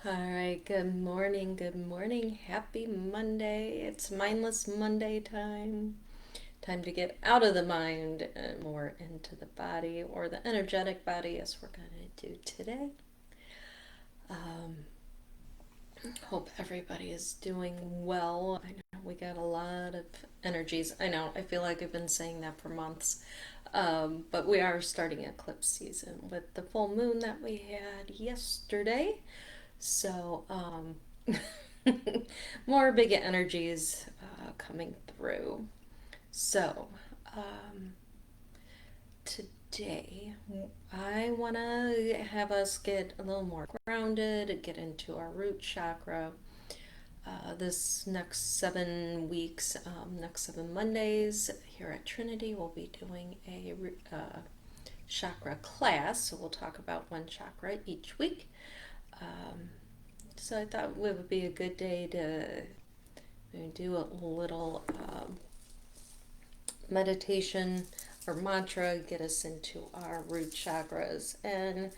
All right, good morning, good morning. Happy Monday. It's Mindless Monday time. Time to get out of the mind and more into the body or the energetic body as we're going to do today. Um, Hope everybody is doing well. I know we got a lot of energies. I know, I feel like I've been saying that for months. But we are starting eclipse season with the full moon that we had yesterday. So, more big energies coming through. So, um, today I want to have us get a little more grounded, get into our root chakra. This next 7 weeks, next 7 Mondays here at Trinity, we'll be doing a chakra class. So, we'll talk about one chakra each week. Um, So I thought it would be a good day to do a little meditation or mantra, get us into our root chakras, and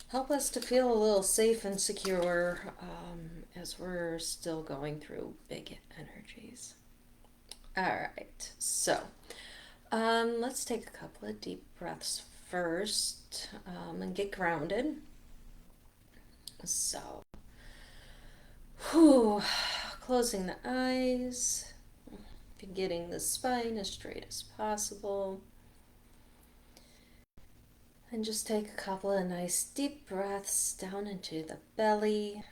help us to feel a little safe and secure as we're still going through big energies. All right, so let's take a couple of deep breaths first and get grounded. So, whew, closing the eyes. Getting the spine as straight as possible. And just take a couple of nice deep breaths down into the belly.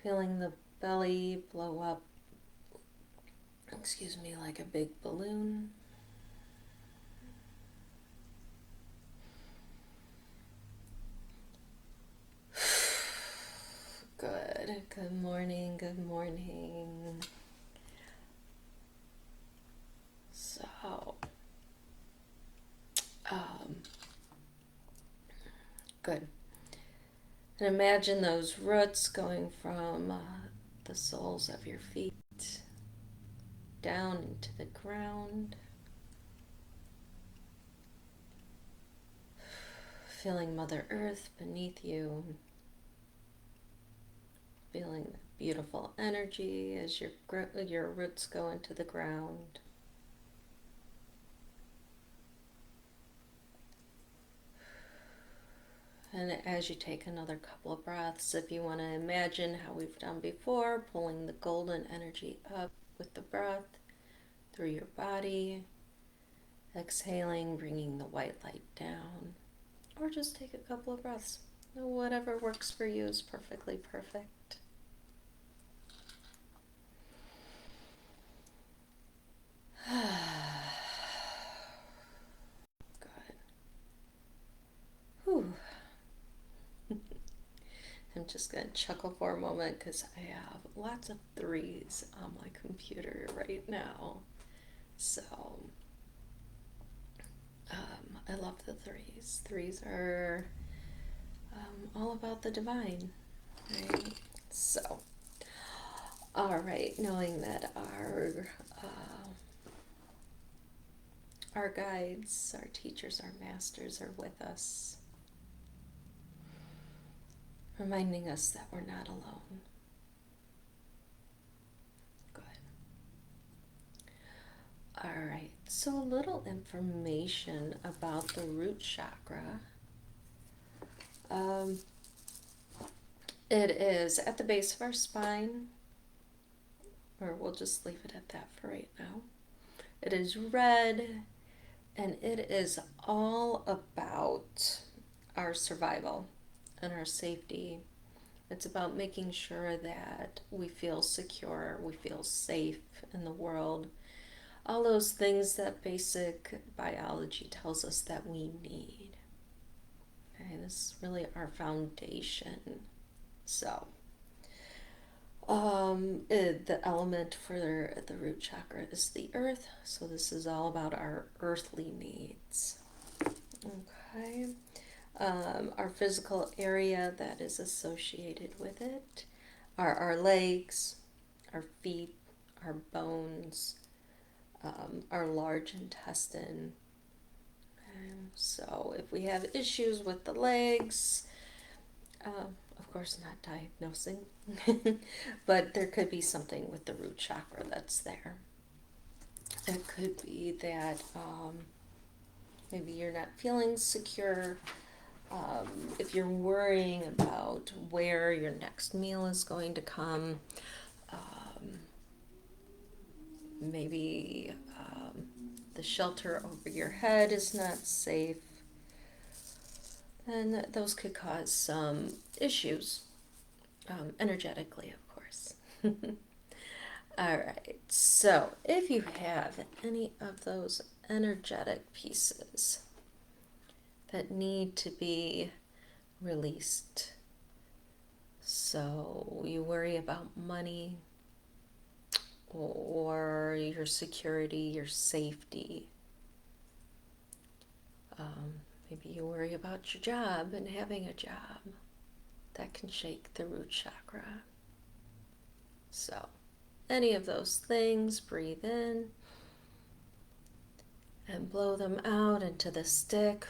Feeling the belly blow up, like a big balloon. Good. Good morning. Good morning. So, um, good. And imagine those roots going from the soles of your feet down into the ground. Feeling Mother Earth beneath you. Feeling the beautiful energy as your roots go into the ground. And as you take another couple of breaths, if you want to imagine how we've done before, pulling the golden energy up with the breath through your body, exhaling, bringing the white light down, or just take a couple of breaths. Whatever works for you is perfectly perfect. Good. Whew. I'm just going to chuckle for a moment because I have lots of threes on my computer right now. So, I love the threes. Threes are all about the divine, right? So, all right, knowing that our guides, our teachers, our masters are with us, reminding us that we're not alone. Good. All right, so a little information about the root chakra. Um, it is at the base of our spine, or we'll just leave it at that for right now. It is red, and it is all about our survival and our safety. It's about making sure that we feel secure, we feel safe in the world. All those things that basic biology tells us that we need. Okay, this is really our foundation. So, the element for the root chakra is the earth. So this is all about our earthly needs. Okay. Our physical area that is associated with it are our legs, our feet, our bones, our large intestine. So if we have issues with the legs, of course not diagnosing, but there could be something with the root chakra that's there. It could be that maybe you're not feeling secure. If you're worrying about where your next meal is going to come, maybe the shelter over your head is not safe, then those could cause some issues, energetically, of course. All right, so if you have any of those energetic pieces that need to be released, so you worry about money or your security, your safety, maybe you worry about your job and having a job, that can shake the root chakra. So any of those things, breathe in and blow them out into the stick.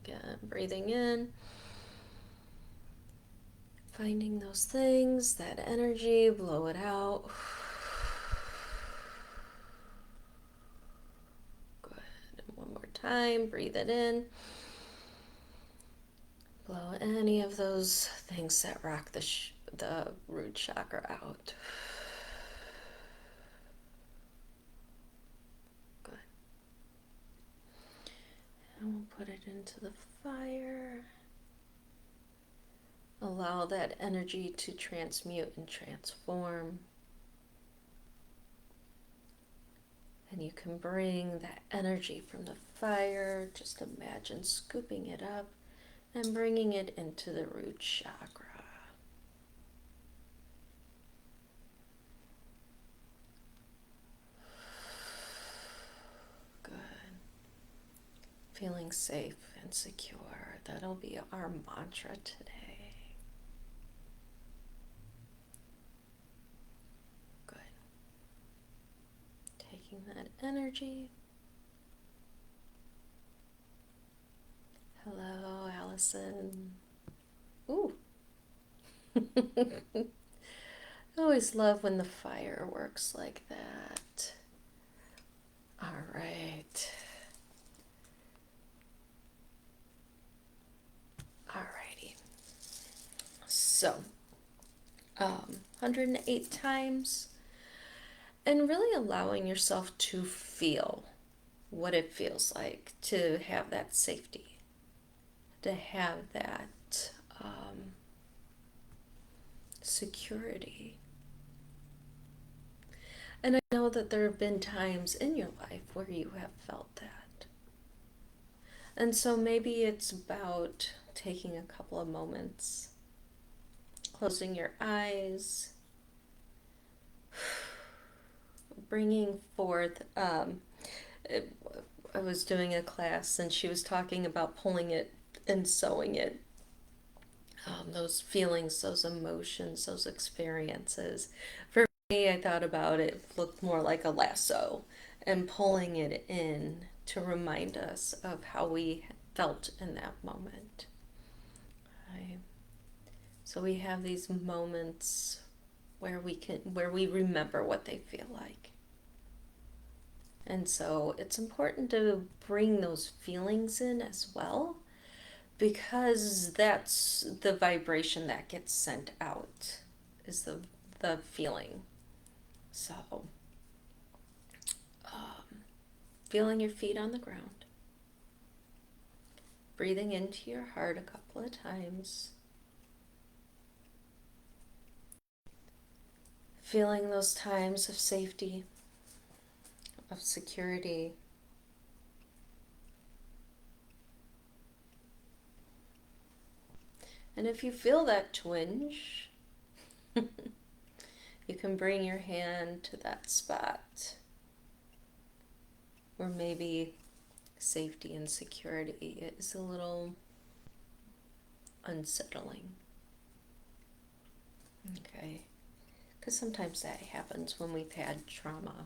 Again, breathing in, finding those things, that energy, blow it out. Good. And one more time, breathe it in. Blow any of those things that rock the root chakra out. Good. And we'll put it into the fire. Allow that energy to transmute and transform. And you can bring that energy from the fire, just imagine scooping it up and bringing it into the root chakra. Good. Feeling safe and secure. That'll be our mantra today. Good. Taking that energy. Hello, Allison. Ooh. I always love when the fire works like that. All right. Alrighty. So, 108 times, and really allowing yourself to feel what it feels like to have that safety, to have that security. And I know that there have been times in your life where you have felt that. And so maybe it's about taking a couple of moments, closing your eyes, bringing forth. I was doing a class and she was talking about pulling it and sewing it. Those feelings, those emotions, those experiences. For me, I thought about it looked more like a lasso and pulling it in to remind us of how we felt in that moment. Right? So we have these moments where we remember what they feel like. And so it's important to bring those feelings in as well, because that's the vibration that gets sent out, is the feeling. So, feeling your feet on the ground, breathing into your heart a couple of times, feeling those times of safety, of security. And if you feel that twinge, you can bring your hand to that spot where maybe safety and security is a little unsettling. Okay, because sometimes that happens when we've had trauma.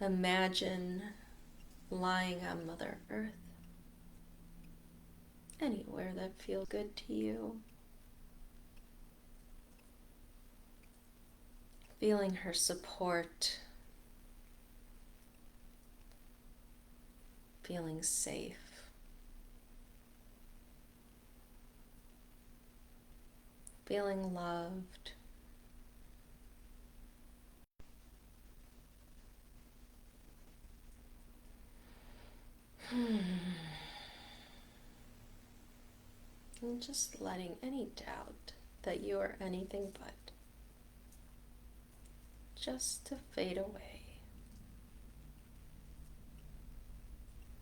Imagine lying on Mother Earth, anywhere that feels good to you. Feeling her support, feeling safe. Feeling loved. And just letting any doubt that you are anything but just to fade away.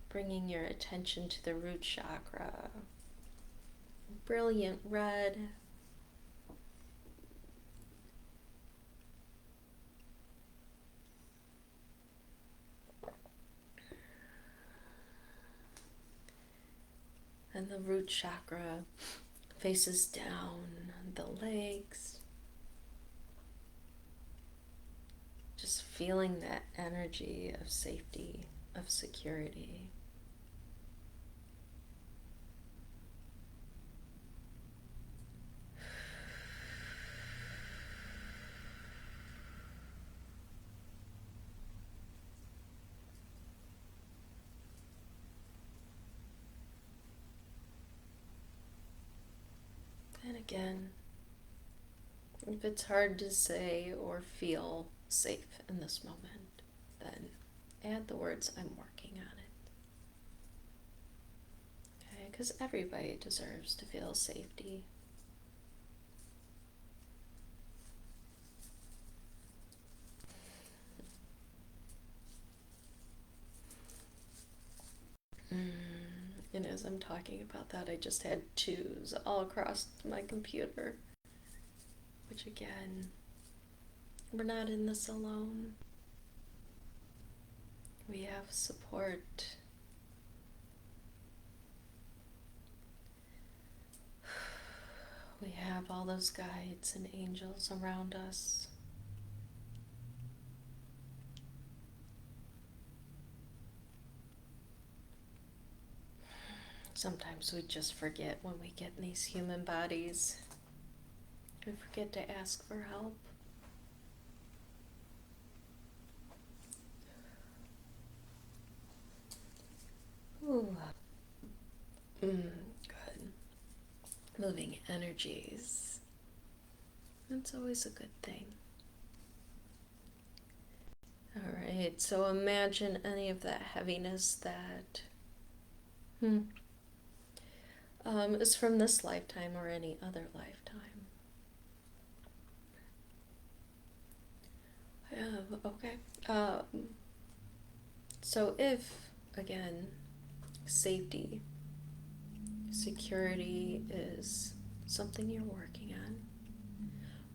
Bringing your attention to the root chakra. Brilliant red. And the root chakra faces down the legs. Just feeling that energy of safety, of security. And again, if it's hard to say or feel safe in this moment, then add the words, I'm working on it. Okay, because everybody deserves to feel safety. And as I'm talking about that, I just had twos all across my computer. Which again, we're not in this alone. We have support. We have all those guides and angels around us. Sometimes we just forget when we get in these human bodies. We forget to ask for help. Ooh. Good. Moving energies. That's always a good thing. Alright, so imagine any of that heaviness that is from this lifetime or any other lifetime. Okay. So if, again, safety, security is something you're working on,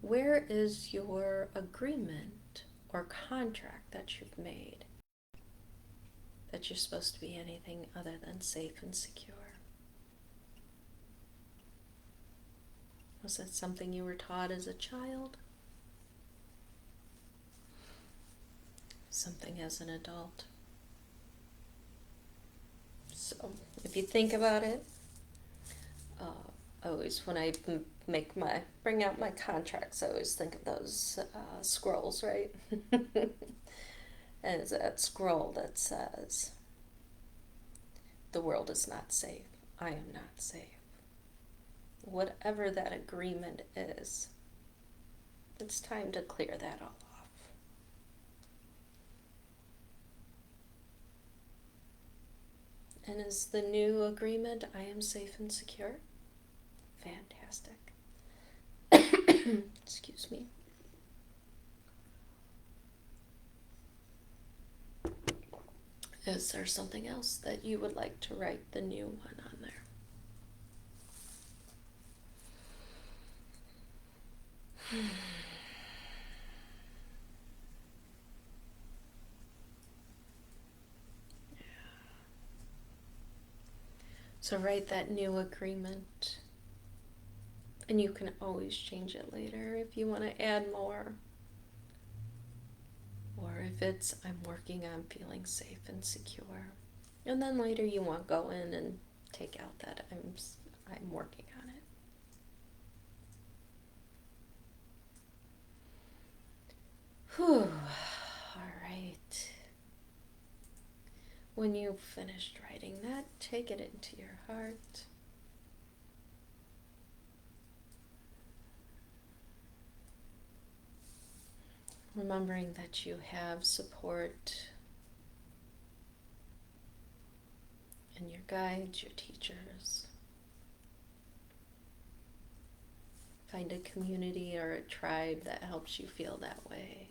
where is your agreement or contract that you've made that you're supposed to be anything other than safe and secure? Was that something you were taught as a child? Something as an adult? So, if you think about it, always when I bring out my contracts, I always think of those scrolls, right? And it's that scroll that says, the world is not safe. I am not safe. Whatever that agreement is, it's time to clear that all off. And is the new agreement, I am safe and secure? Fantastic. Excuse me. Is there something else that you would like to write the new one on there? So write that new agreement. And you can always change it later if you want to add more. Or if it's I'm working on feeling safe and secure. And then later you want to go in and take out that I'm working on it. Whew. All right. When you've finished writing that, take it into your heart. Remembering that you have support in your guides, your teachers. Find a community or a tribe that helps you feel that way.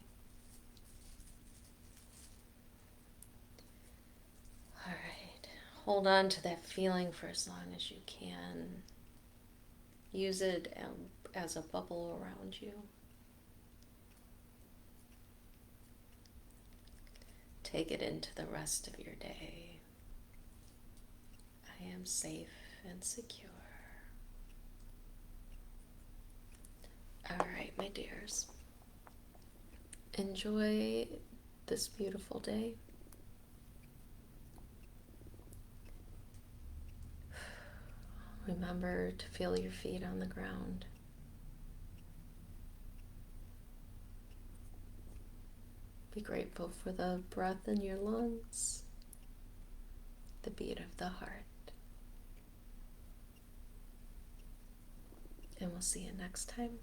All right. Hold on to that feeling for as long as you can. Use it as a bubble around you. Take it into the rest of your day. I am safe and secure. All right, my dears. Enjoy this beautiful day. Remember to feel your feet on the ground. Be grateful for the breath in your lungs, the beat of the heart. And we'll see you next time.